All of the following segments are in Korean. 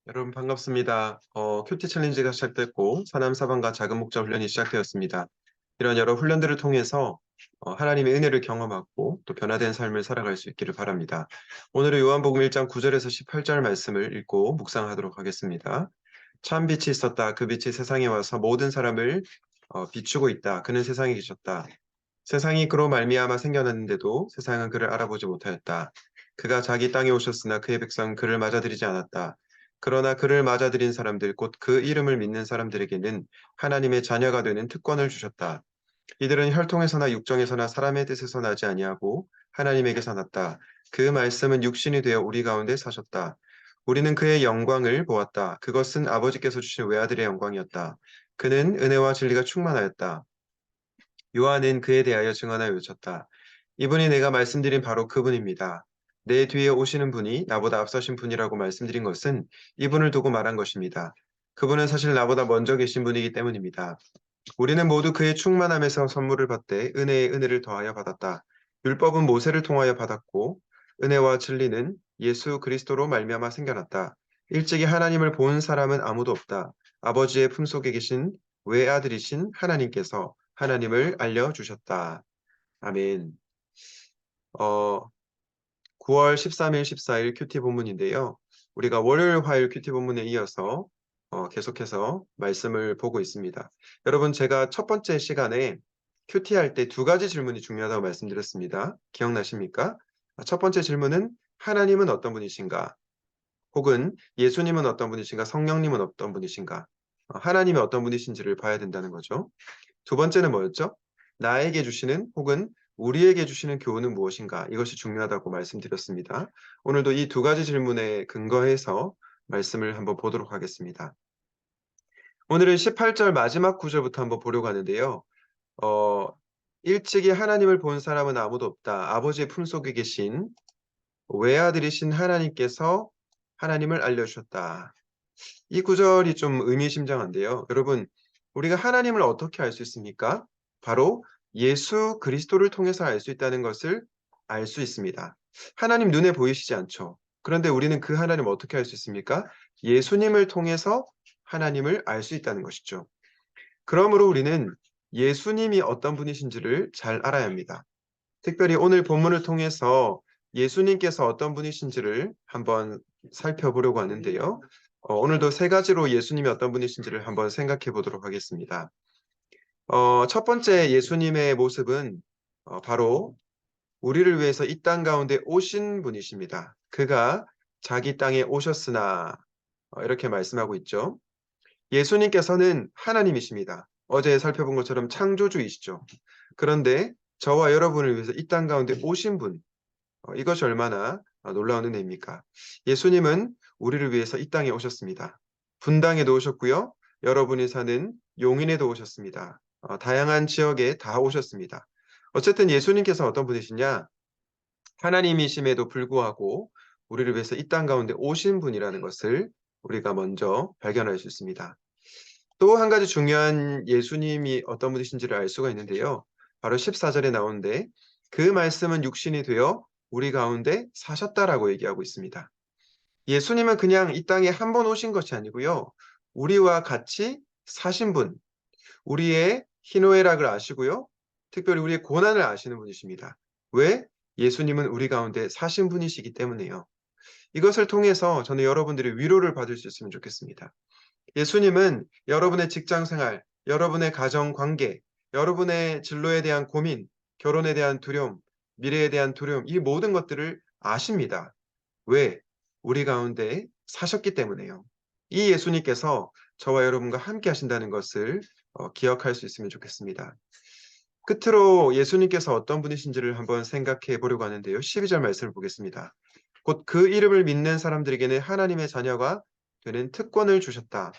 여러분 반갑습니다. 큐티 챌린지가 시작됐고 사남 사방과 작은 목자 훈련이 시작되었습니다. 이런 여러 훈련들을 통해서 하나님의 은혜를 경험하고 또 변화된 삶을 살아갈 수 있기를 바랍니다. 오늘은 요한복음 1장 9절에서 18절 말씀을 읽고 묵상하도록 하겠습니다. 참 빛이 있었다. 그 빛이 세상에 와서 모든 사람을 비추고 있다. 그는 세상에 계셨다. 세상이 그로 말미암아 생겨났는데도 세상은 그를 알아보지 못하였다. 그가 자기 땅에 오셨으나 그의 백성은 그를 맞아들이지 않았다. 그러나 그를 맞아들인 사람들, 곧 그 이름을 믿는 사람들에게는 하나님의 자녀가 되는 특권을 주셨다. 이들은 혈통에서나 육정에서나 사람의 뜻에서 나지 아니하고 하나님에게서 났다. 그 말씀은 육신이 되어 우리 가운데 사셨다. 우리는 그의 영광을 보았다. 그것은 아버지께서 주신 외아들의 영광이었다. 그는 은혜와 진리가 충만하였다. 요한은 그에 대하여 증언하여 외쳤다. 이분이 내가 말씀드린 바로 그분입니다. 내 뒤에 오시는 분이 나보다 앞서신 분이라고 말씀드린 것은 이분을 두고 말한 것입니다. 그분은 사실 나보다 먼저 계신 분이기 때문입니다. 우리는 모두 그의 충만함에서 선물을 받되 은혜에 은혜를 더하여 받았다. 율법은 모세를 통하여 받았고 은혜와 진리는 예수 그리스도로 말미암아 생겨났다. 일찍이 하나님을 본 사람은 아무도 없다. 아버지의 품속에 계신 외아들이신 하나님께서 하나님을 알려주셨다. 아멘. 어, 9월 13일, 14일 큐티 본문인데요. 우리가 월요일, 화요일 큐티 본문에 이어서 계속해서 말씀을 보고 있습니다. 여러분, 제가 첫 번째 시간에 큐티 할 때 두 가지 질문이 중요하다고 말씀드렸습니다. 기억나십니까? 첫 번째 질문은 하나님은 어떤 분이신가? 혹은 예수님은 어떤 분이신가? 성령님은 어떤 분이신가? 하나님이 어떤 분이신지를 봐야 된다는 거죠. 두 번째는 뭐였죠? 나에게 주시는 혹은 우리에게 주시는 교훈은 무엇인가? 이것이 중요하다고 말씀드렸습니다. 오늘도 이 두 가지 질문에 근거해서 말씀을 한번 보도록 하겠습니다. 오늘은 18절 마지막 구절부터 한번 보려고 하는데요. 어, 일찍이 하나님을 본 사람은 아무도 없다. 아버지의 품속에 계신 외아들이신 하나님께서 하나님을 알려주셨다. 이 구절이 좀 의미심장한데요. 여러분, 우리가 하나님을 어떻게 알 수 있습니까? 바로 예수 그리스도를 통해서 알 수 있다는 것을 알 수 있습니다. 하나님 눈에 보이시지 않죠. 그런데 우리는 그 하나님을 어떻게 알 수 있습니까? 예수님을 통해서 하나님을 알 수 있다는 것이죠. 그러므로 우리는 예수님이 어떤 분이신지를 잘 알아야 합니다. 특별히 오늘 본문을 통해서 예수님께서 어떤 분이신지를 한번 살펴보려고 하는데요. 오늘도 세 가지로 예수님이 어떤 분이신지를 한번 생각해 보도록 하겠습니다. 첫 번째 예수님의 모습은 바로 우리를 위해서 이 땅 가운데 오신 분이십니다. 그가 자기 땅에 오셨으나 이렇게 말씀하고 있죠. 예수님께서는 하나님이십니다. 어제 살펴본 것처럼 창조주이시죠. 그런데 저와 여러분을 위해서 이 땅 가운데 오신 분, 이것이 얼마나 놀라운 은혜입니까? 예수님은 우리를 위해서 이 땅에 오셨습니다. 분당에도 오셨고요. 여러분이 사는 용인에도 오셨습니다. 다양한 지역에 다 오셨습니다. 어쨌든 예수님께서 어떤 분이시냐? 하나님이심에도 불구하고 우리를 위해서 이 땅 가운데 오신 분이라는 것을 우리가 먼저 발견할 수 있습니다. 또 한 가지 중요한 예수님이 어떤 분이신지를 알 수가 있는데요. 바로 14절에 나오는데 그 말씀은 육신이 되어 우리 가운데 사셨다라고 얘기하고 있습니다. 예수님은 그냥 이 땅에 한 번 오신 것이 아니고요. 우리와 같이 사신 분, 우리의 희노애락을 아시고요. 특별히 우리의 고난을 아시는 분이십니다. 왜? 예수님은 우리 가운데 사신 분이시기 때문에요. 이것을 통해서 저는 여러분들이 위로를 받을 수 있으면 좋겠습니다. 예수님은 여러분의 직장 생활, 여러분의 가정 관계, 여러분의 진로에 대한 고민, 결혼에 대한 두려움, 미래에 대한 두려움, 이 모든 것들을 아십니다. 왜? 우리 가운데 사셨기 때문에요. 이 예수님께서 저와 여러분과 함께 하신다는 것을 기억할 수 있으면 좋겠습니다. 끝으로 예수님께서 어떤 분이신지를 한번 생각해 보려고 하는데요. 12절 말씀을 보겠습니다. 곧 그 이름을 믿는 사람들에게는 하나님의 자녀가 되는 특권을 주셨다.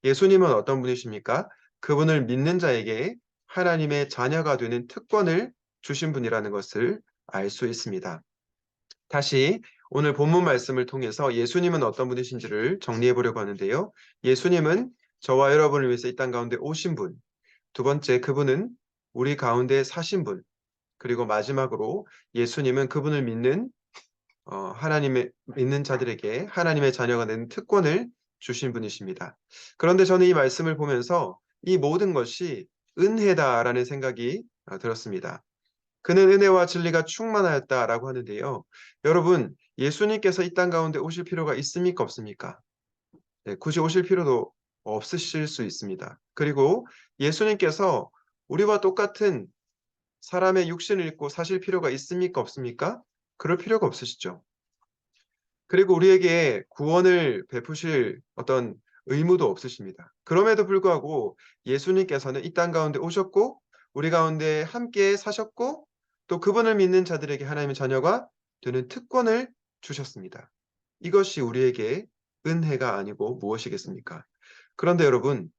예수님은 어떤 분이십니까? 그분을 믿는 자에게 하나님의 자녀가 되는 특권을 주신 분이라는 것을 알 수 있습니다. 다시 오늘 본문 말씀을 통해서 예수님은 어떤 분이신지를 정리해 보려고 하는데요. 예수님은 저와 여러분을 위해서 이 땅 가운데 오신 분, 두 번째 그분은 우리 가운데 사신 분, 그리고 마지막으로 예수님은 그분을 믿는 하나님의 믿는 자들에게 하나님의 자녀가 되는 특권을 주신 분이십니다. 그런데 저는 이 말씀을 보면서 이 모든 것이 은혜다라는 생각이 들었습니다. 그는 은혜와 진리가 충만하였다라고 하는데요. 여러분, 예수님께서 이 땅 가운데 오실 필요가 있습니까? 없습니까? 네, 굳이 오실 필요도 없으실 수 있습니다. 그리고 예수님께서 우리와 똑같은 사람의 육신을 입고 사실 필요가 있습니까? 없습니까? 그럴 필요가 없으시죠. 그리고 우리에게 구원을 베푸실 어떤 의무도 없으십니다. 그럼에도 불구하고 예수님께서는 이 땅 가운데 오셨고 우리 가운데 함께 사셨고 또 그분을 믿는 자들에게 하나님의 자녀가 되는 특권을 주셨습니다. 이것이 우리에게 은혜가 아니고 무엇이겠습니까? 그런데 여러분,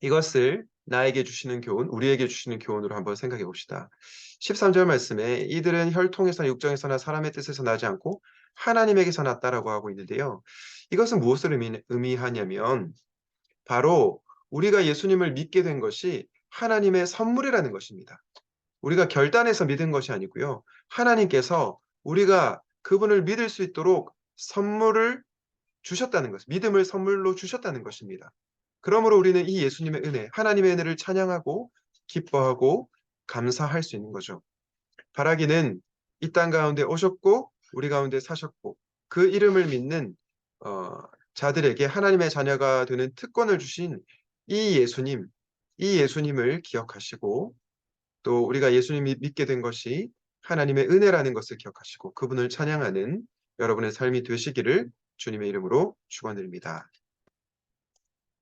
이것을 나에게 주시는 교훈, 우리에게 주시는 교훈으로 한번 생각해 봅시다. 13절 말씀에 이들은 혈통에서나 육정에서나 사람의 뜻에서 나지 않고 하나님에게서 났다라고 하고 있는데요. 이것은 무엇을 의미하냐면 바로 우리가 예수님을 믿게 된 것이 하나님의 선물이라는 것입니다. 우리가 결단해서 믿은 것이 아니고요. 하나님께서 우리가 그분을 믿을 수 있도록 선물을 주셨다는 것, 믿음을 선물로 주셨다는 것입니다. 그러므로 우리는 이 예수님의 은혜, 하나님의 은혜를 찬양하고 기뻐하고 감사할 수 있는 거죠. 바라기는 이 땅 가운데 오셨고 우리 가운데 사셨고 그 이름을 믿는 어, 자들에게 하나님의 자녀가 되는 특권을 주신 이 예수님, 이 예수님을 기억하시고 또 우리가 예수님이 믿게 된 것이 하나님의 은혜라는 것을 기억하시고 그분을 찬양하는 여러분의 삶이 되시기를 주님의 이름으로 축원드립니다.